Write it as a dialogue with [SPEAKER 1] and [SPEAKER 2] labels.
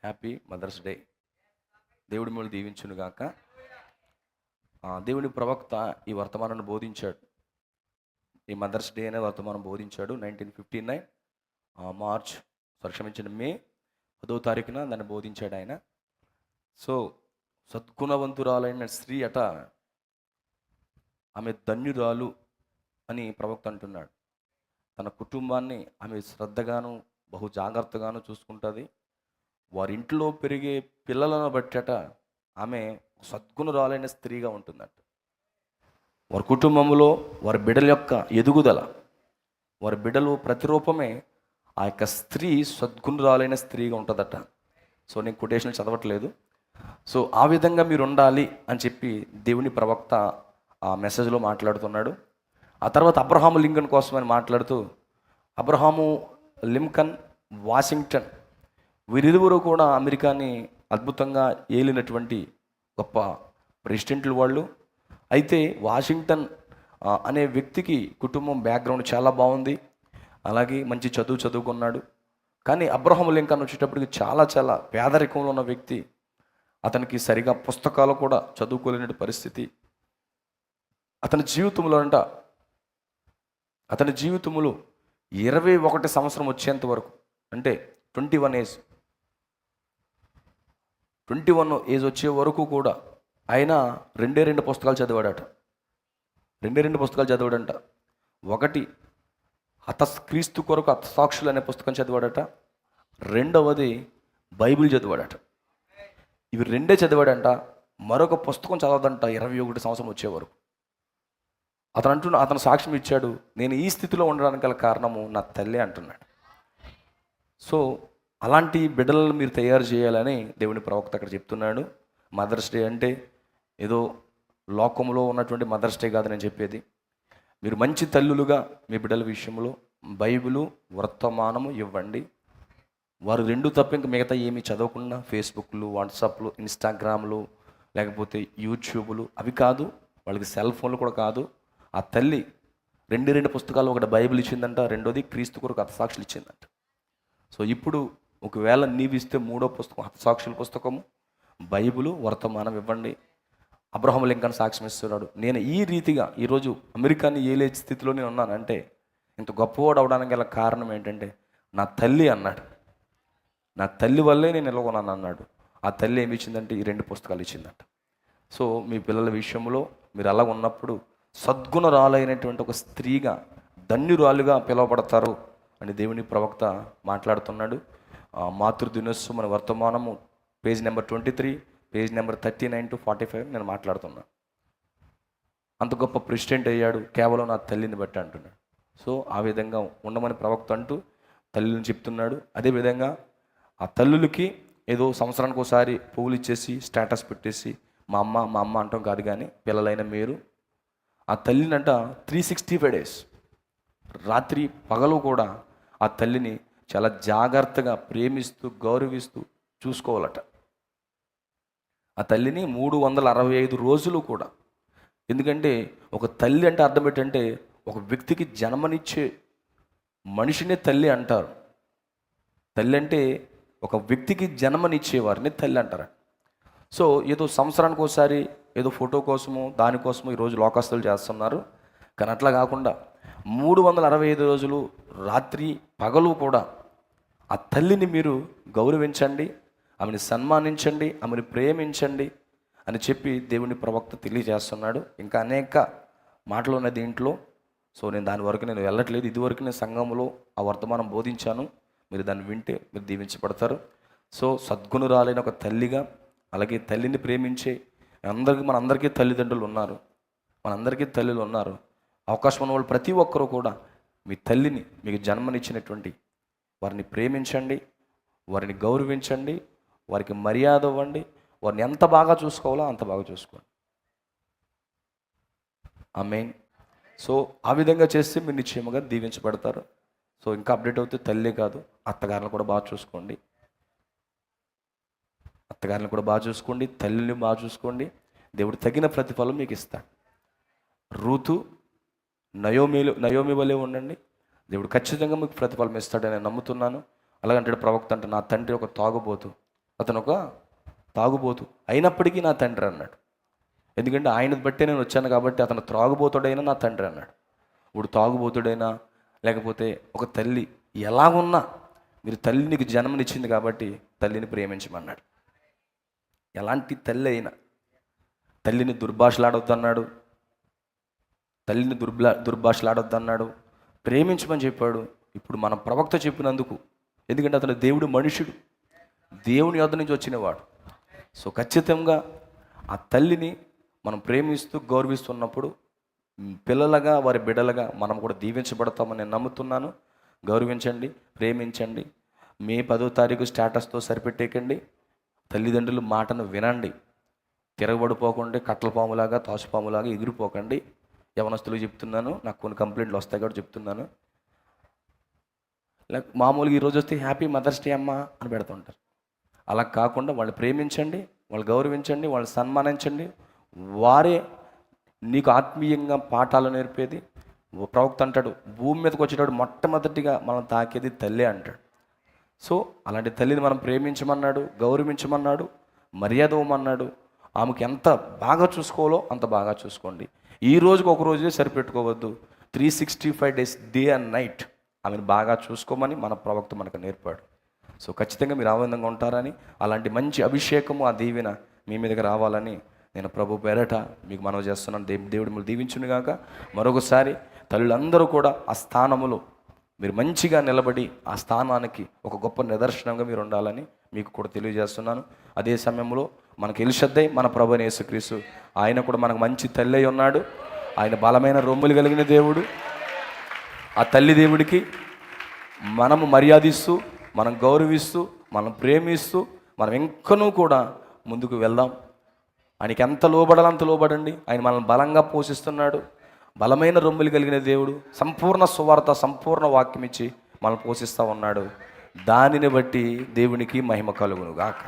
[SPEAKER 1] Happy mother's day. దేవుడి మిమ్మల్ని దీవించును గాక. దేవుని ప్రవక్త ఈ వర్తమానాన్ని బోధించాడు. ఈ మదర్స్ డే అనే వర్తమానం బోధించాడు 1959 మార్చ్ క్షమించిన మే 10వ తారీఖున దాన్ని బోధించాడు ఆయన. సో సద్గుణవంతురాలైన స్త్రీ అట, ఆమె ధన్యురాలు అని ప్రవక్త అంటున్నాడు. తన కుటుంబాన్ని ఆమె శ్రద్ధగాను బహు జాగ్రత్తగాను చూసుకుంటుంది. వారి ఇంట్లో పెరిగే పిల్లలను బట్టట ఆమె సద్గుణురాలైన స్త్రీగా ఉంటుందట. వారి కుటుంబంలో వారి బిడ్డల యొక్క ఎదుగుదల, వారి బిడ్డలు ప్రతిరూపమే ఆ యొక్క స్త్రీ సద్గుణురాలైన స్త్రీగా ఉంటుందట. సో నేను కొటేషన్ చదవట్లేదు. సో ఆ విధంగా మీరు ఉండాలి అని చెప్పి దేవుని ప్రవక్త ఆ మెసేజ్లో మాట్లాడుతున్నాడు. ఆ తర్వాత అబ్రహాము లింకన్ కోసమని మాట్లాడుతూ, అబ్రహాము లింకన్, వాషింగ్టన్ వీరిరువురు కూడా అమెరికాని అద్భుతంగా ఏలినటువంటి గొప్ప ప్రెసిడెంట్లు వాళ్ళు. అయితే వాషింగ్టన్ అనే వ్యక్తికి కుటుంబం బ్యాక్గ్రౌండ్ చాలా బాగుంది, అలాగే మంచి చదువుకున్నాడు. కానీ అబ్రహాము లింకన్ వచ్చేటప్పటికి చాలా పేదరికంలో ఉన్న వ్యక్తి. అతనికి సరిగా పుస్తకాలు కూడా చదువుకోలేని పరిస్థితి. అతని జీవితంలో 21 సంవత్సరం వచ్చేంత వరకు, అంటే 21 ఏజ్ వచ్చే వరకు కూడా ఆయన రెండే పుస్తకాలు చదివాడట. ఒకటి క్రీస్తు కొరకు హతసాక్షులు అనే పుస్తకం చదివాడట. రెండవది బైబిల్ చదివాడట. ఇవి రెండే చదివాడంట. మరొక పుస్తకం చదవదంట 21 సంవత్సరం వచ్చే వరకు. అతను సాక్ష్యం ఇచ్చాడు, నేను ఈ స్థితిలో ఉండడానికి గల కారణము నా తల్లి అంటున్నాడు. సో అలాంటి బిడ్డలను మీరు తయారు చేయాలని దేవుని ప్రవక్త అక్కడ చెప్తున్నాడు. మదర్స్ డే అంటే ఏదో లోకంలో ఉన్నటువంటి మదర్స్ డే కాదు నేను చెప్పేది. మీరు మంచి తల్లులుగా మీ బిడ్డల విషయంలో బైబిలు వర్తమానము ఇవ్వండి. వారు రెండు తప్ప ఇంక మిగతా ఏమీ చదవకుండా ఫేస్బుక్లు, వాట్సాప్లు, ఇన్స్టాగ్రామ్లు, లేకపోతే యూట్యూబ్లు అవి కాదు, వాళ్ళకి సెల్ ఫోన్లు కూడా కాదు. ఆ తల్లి రెండు పుస్తకాలు, ఒకటి బైబిల్ ఇచ్చిందంట, రెండోది క్రీస్తు కొరకు హతసాక్షులు ఇచ్చిందంట. సో ఇప్పుడు ఒకవేళ నీవిస్తే మూడో పుస్తకం హతసాక్షుల పుస్తకము, బైబిలు, వర్తమానం ఇవ్వండి. అబ్రహాము లింకన్ సాక్ష్యం ఇస్తున్నాడు, నేను ఈ రీతిగా ఈరోజు అమెరికాని ఏలే స్థితిలో నేను ఉన్నానంటే, ఇంత గొప్పవాడు అవడానికి గల కారణం ఏంటంటే నా తల్లి అన్నాడు. నా తల్లి వల్లే నేను నిలవన్నాను అన్నాడు. ఆ తల్లి ఏమి ఇచ్చిందంటే ఈ 2 పుస్తకాలు ఇచ్చిందంట. సో మీ పిల్లల విషయంలో మీరు అలా ఉన్నప్పుడు సద్గుణరాలైనటువంటి ఒక స్త్రీగా, ధన్యురాలుగా పిలువబడతారు అని దేవుని ప్రవక్త మాట్లాడుతున్నాడు. మాతృదినోత్సవం మన వర్తమానము page number 23, page number 39 to 45 నేను మాట్లాడుతున్నాను. అంత గొప్ప ప్రెసిడెంట్ అయ్యాడు కేవలం నా తల్లిని బట్టి అంటున్నాడు. సో ఆ విధంగా ఉండమని ప్రవక్త అంటూ తల్లిని చెప్తున్నాడు. అదేవిధంగా ఆ తల్లులకి ఏదో సంవత్సరానికి ఒకసారి పువ్వులు ఇచ్చేసి స్టేటస్ పెట్టేసి మా అమ్మ అంటాం కాదు, కానీ పిల్లలైన మీరు ఆ తల్లినంట 365 days రాత్రి పగలు కూడా ఆ తల్లిని చాలా జాగ్రత్తగా ప్రేమిస్తూ గౌరవిస్తూ చూసుకోవాలట. ఆ తల్లిని 365 రోజులు కూడా. ఎందుకంటే ఒక తల్లి అంటే అర్థం ఏంటంటే ఒక వ్యక్తికి జన్మనిచ్చే మనిషినే తల్లి అంటారు. తల్లి అంటే ఒక వ్యక్తికి జన్మనిచ్చేవారిని తల్లి అంటారు. సో ఏదో సంవత్సరానికి ఒకసారి ఏదో ఫోటో కోసము దానికోసము ఈరోజు లోకస్తులు చేస్తున్నారు. కానీ అట్లా కాకుండా 365 రోజులు రాత్రి పగలు కూడా ఆ తల్లిని మీరు గౌరవించండి, ఆమెను సన్మానించండి, ఆమెను ప్రేమించండి అని చెప్పి దేవుని ప్రవక్త తెలియజేస్తున్నాడు. ఇంకా అనేక మాటలు ఉన్నాయి దీంట్లో. సో నేను దాని వరకు నేను వెళ్ళట్లేదు. ఇదివరకు నేను సంఘంలో ఆ వర్తమానం బోధించాను. మీరు దాన్ని వింటే మీరు దీవించబడతారు. సో సద్గుణురాలైన ఒక తల్లిగా, అలాగే తల్లిని ప్రేమించే మనందరికీ తల్లిదండ్రులు ఉన్నారు, మనందరికీ తల్లులు ఉన్నారు. అవకాశం ఉన్న వాళ్ళు ప్రతి ఒక్కరూ కూడా మీ తల్లిని, మీకు జన్మనిచ్చినటువంటి వారిని ప్రేమించండి, వారిని గౌరవించండి, వారికి మర్యాద ఇవ్వండి. వారిని ఎంత బాగా చూసుకోవాలో అంత బాగా చూసుకోండి. ఆమేన్. సో ఆ విధంగా చేస్తే మీరు నిశ్చయముగా దీవించబడతారు. సో ఇంకా అప్డేట్ అవుతే తల్లే కాదు, అత్తగారిని కూడా బాగా చూసుకోండి, తల్లిని బాగా చూసుకోండి. దేవుడు తగిన ప్రతిఫలం మీకు ఇస్తాడు. రూతు, నయోమి వలె ఉండండి. దేవుడు ఖచ్చితంగా మీకు ప్రతిఫలం ఇస్తాడని నేను నమ్ముతున్నాను. అలాగంటే ప్రవక్త అంటే నా తండ్రి ఒక తాగుబోతు, అతను ఒక తాగుబోతు, అయినప్పటికీ నా తండ్రి అన్నాడు. ఎందుకంటే ఆయన బట్టే నేను వచ్చాను కాబట్టి అతను త్రాగుబోతుడైనా నా తండ్రి అన్నాడు. ఇప్పుడు తాగుబోతుడైనా లేకపోతే ఒక తల్లి ఎలాగున్నా మీరు తల్లి నీకు జన్మనిచ్చింది కాబట్టి తల్లిని ప్రేమించమన్నాడు. ఎలాంటి తల్లి అయినా తల్లిని దుర్భాషలాడొద్దన్నాడు, తల్లిని దుర్భాషలాడొద్దన్నాడు, ప్రేమించమని చెప్పాడు. ఇప్పుడు మన ప్రవక్త చెప్పినందుకు, ఎందుకంటే అతను దేవుడు మనుషుడు, దేవుని యొద్ద నుంచి వచ్చినవాడు. సో ఖచ్చితంగా ఆ తల్లిని మనం ప్రేమిస్తూ గౌరవిస్తున్నప్పుడు పిల్లలుగా వారి బిడ్డలుగా మనం కూడా దీవించబడతామని నేను నమ్ముతున్నాను. గౌరవించండి, ప్రేమించండి. మే 10వ తారీఖు స్టేటస్తో సరిపెట్టేకండి. తల్లిదండ్రుల మాటను వినండి, తిరగబడిపోకండి, కట్టల పాములాగా తాసుపాములాగా ఎగిరిపోకండి. యవనస్తులు చెప్తున్నాను, నాకు కొన్ని కంప్లైంట్లు వస్తాయి కాబట్టి చెప్తున్నాను. లేక మామూలుగా ఈరోజు వస్తే హ్యాపీ మదర్స్ డే అమ్మా అని పెడుతుంటారు. అలా కాకుండా వాళ్ళు ప్రేమించండి, వాళ్ళు గౌరవించండి, వాళ్ళు సన్మానించండి. వారే నీకు ఆత్మీయంగా పాఠాలు నేర్పేది. ప్రవక్త అంటాడు, భూమి మీదకి వచ్చేటప్పుడు మొట్టమొదటిగా మనం తాకేది తల్లి అంటాడు. సో అలాంటి తల్లిని మనం ప్రేమించమన్నాడు, గౌరవించమన్నాడు, మర్యాద ఇవ్వమన్నాడు. ఆమెకి ఎంత బాగా చూసుకోవాలో అంత బాగా చూసుకోండి. ఈ రోజుకి ఒక రోజే సరిపెట్టుకోవద్దు, 365 days డే అండ్ నైట్ ఆమెను బాగా చూసుకోమని మన ప్రవక్త మనకు నేర్పాడు. సో ఖచ్చితంగా మీరు ఆనందంగా ఉంటారని, అలాంటి మంచి అభిషేకము ఆ దీవెన మీ మీదకి రావాలని నేను ప్రభు పేరట మీకు మనవి చేస్తున్నాను. దేవుడు మిమ్మల్ని దీవించును గాక. మరొకసారి తల్లులందరూ కూడా ఆ స్థానములో మీరు మంచిగా నిలబడి ఆ స్థానానికి ఒక గొప్ప నిదర్శనంగా మీరు ఉండాలని మీకు కూడా తెలియజేస్తున్నాను. అదే సమయంలో మనకు ఎలిషద్దై మన ప్రభు యేసుక్రీస్తు, ఆయన కూడా మనకు మంచి తల్లి అయి ఉన్నాడు. ఆయన బలమైన రొమ్ములు కలిగిన దేవుడు. ఆ తల్లి దేవుడికి మనము మర్యాదిస్తూ, మనం గౌరవిస్తూ, మనం ప్రేమిస్తూ, మనం ఇంకనూ కూడా ముందుకు వెళ్దాం. ఆయనకి ఎంత లోబడాలో అంత లోబడండి. ఆయన మనల్ని బలంగా పోషిస్తున్నాడు. బలమైన రొమ్ములు కలిగిన దేవుడు, సంపూర్ణ సువార్త, సంపూర్ణ వాక్యం ఇచ్చి మనల్ని పోషిస్తూ ఉన్నాడు. దానిని బట్టి దేవునికి మహిమ కలుగును గాక.